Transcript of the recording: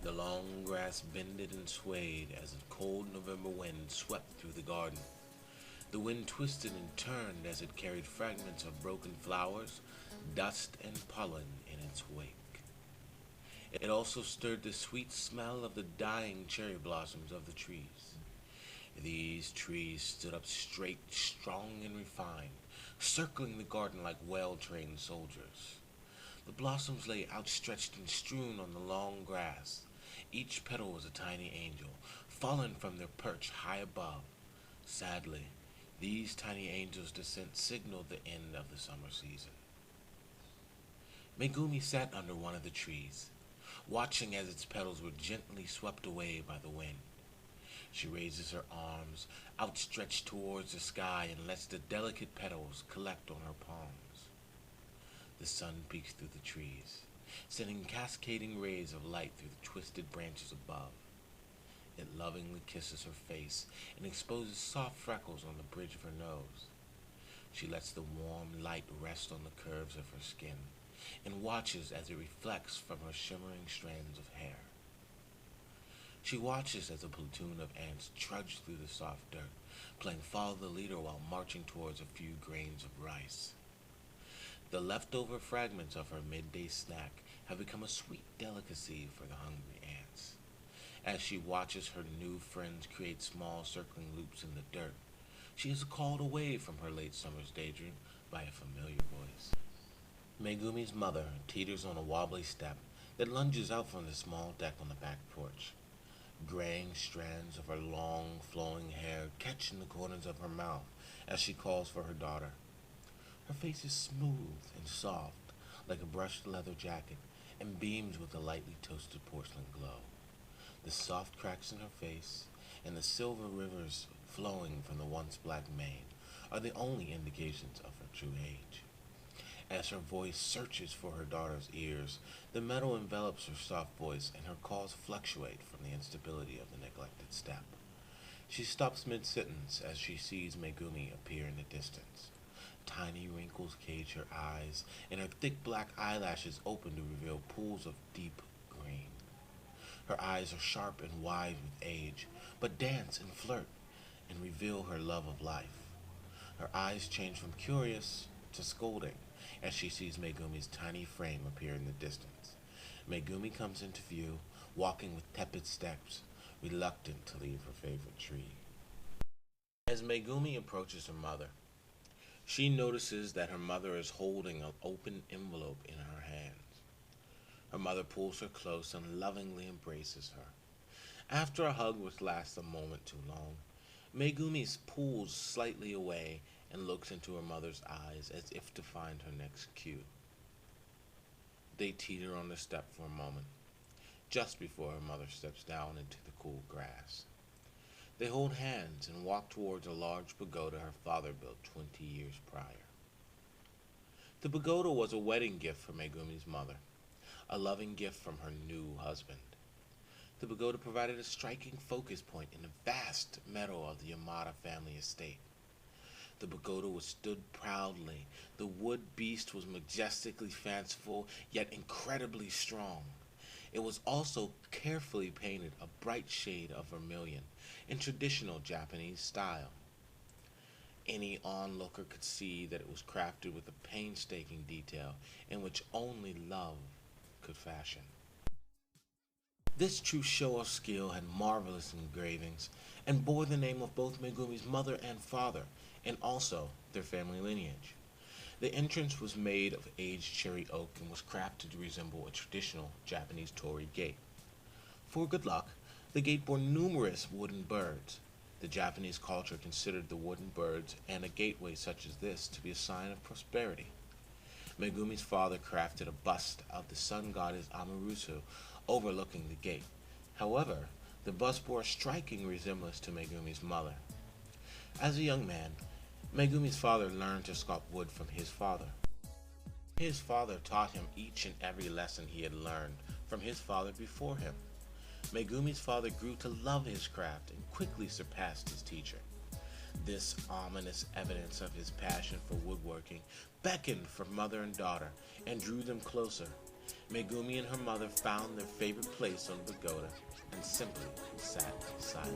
The long grass bended and swayed as a cold November wind swept through the garden. The wind twisted and turned as it carried fragments of broken flowers, dust, and pollen in its wake. It also stirred the sweet smell of the dying cherry blossoms of the trees. These trees stood up straight, strong, and refined, circling the garden like well-trained soldiers. The blossoms lay outstretched and strewn on the long grass. Each petal was a tiny angel, fallen from their perch high above. Sadly, these tiny angels' descent signaled the end of the summer season. Megumi sat under one of the trees, watching as its petals were gently swept away by the wind. She raises her arms, outstretched towards the sky, and lets the delicate petals collect on her palms. The sun peeks through the trees, sending cascading rays of light through the twisted branches above. It lovingly kisses her face and exposes soft freckles on the bridge of her nose. She lets the warm light rest on the curves of her skin and watches as it reflects from her shimmering strands of hair. She watches as a platoon of ants trudge through the soft dirt, playing follow the leader while marching towards a few grains of rice. The leftover fragments of her midday snack have become a sweet delicacy for the hungry ants. As she watches her new friends create small circling loops in the dirt, she is called away from her late summer's daydream by a familiar voice. Megumi's mother teeters on a wobbly step that lunges out from the small deck on the back porch. Graying strands of her long, flowing hair catch in the corners of her mouth as she calls for her daughter. Her face is smooth and soft, like a brushed leather jacket, and beams with a lightly toasted porcelain glow. The soft cracks in her face and the silver rivers flowing from the once black mane are the only indications of her true age. As her voice searches for her daughter's ears, the metal envelops her soft voice and her calls fluctuate from the instability of the neglected step. She stops mid-sentence as she sees Megumi appear in the distance. Tiny wrinkles cage her eyes, and her thick black eyelashes open to reveal pools of deep green. Her eyes are sharp and wide with age, but dance and flirt and reveal her love of life. Her eyes change from curious to scolding as she sees Megumi's tiny frame appear in the distance. Megumi comes into view, walking with tepid steps, reluctant to leave her favorite tree. As Megumi approaches her mother, she notices that her mother is holding an open envelope in her hands. Her mother pulls her close and lovingly embraces her. After a hug which lasts a moment too long, Megumi pulls slightly away and looks into her mother's eyes as if to find her next cue. They teeter on the step for a moment, just before her mother steps down into the cool grass. They hold hands and walk towards a large pagoda her father built 20 years prior. The pagoda was a wedding gift for Megumi's mother, a loving gift from her new husband. The pagoda provided a striking focus point in the vast meadow of the Yamada family estate. The pagoda was stood proudly. The wood beast was majestically fanciful, yet incredibly strong. It was also carefully painted a bright shade of vermilion, in traditional Japanese style. Any onlooker could see that it was crafted with a painstaking detail in which only love could fashion. This true show of skill had marvelous engravings and bore the name of both Megumi's mother and father, and also their family lineage. The entrance was made of aged cherry oak and was crafted to resemble a traditional Japanese torii gate. For good luck, the gate bore numerous wooden birds. The Japanese culture considered the wooden birds and a gateway such as this to be a sign of prosperity. Megumi's father crafted a bust of the sun goddess Amaterasu overlooking the gate. However, the bust bore a striking resemblance to Megumi's mother. As a young man, Megumi's father learned to sculpt wood from his father. His father taught him each and every lesson he had learned from his father before him. Megumi's father grew to love his craft and quickly surpassed his teacher. This ominous evidence of his passion for woodworking beckoned for mother and daughter and drew them closer. Megumi and her mother found their favorite place on the pagoda and simply sat silent.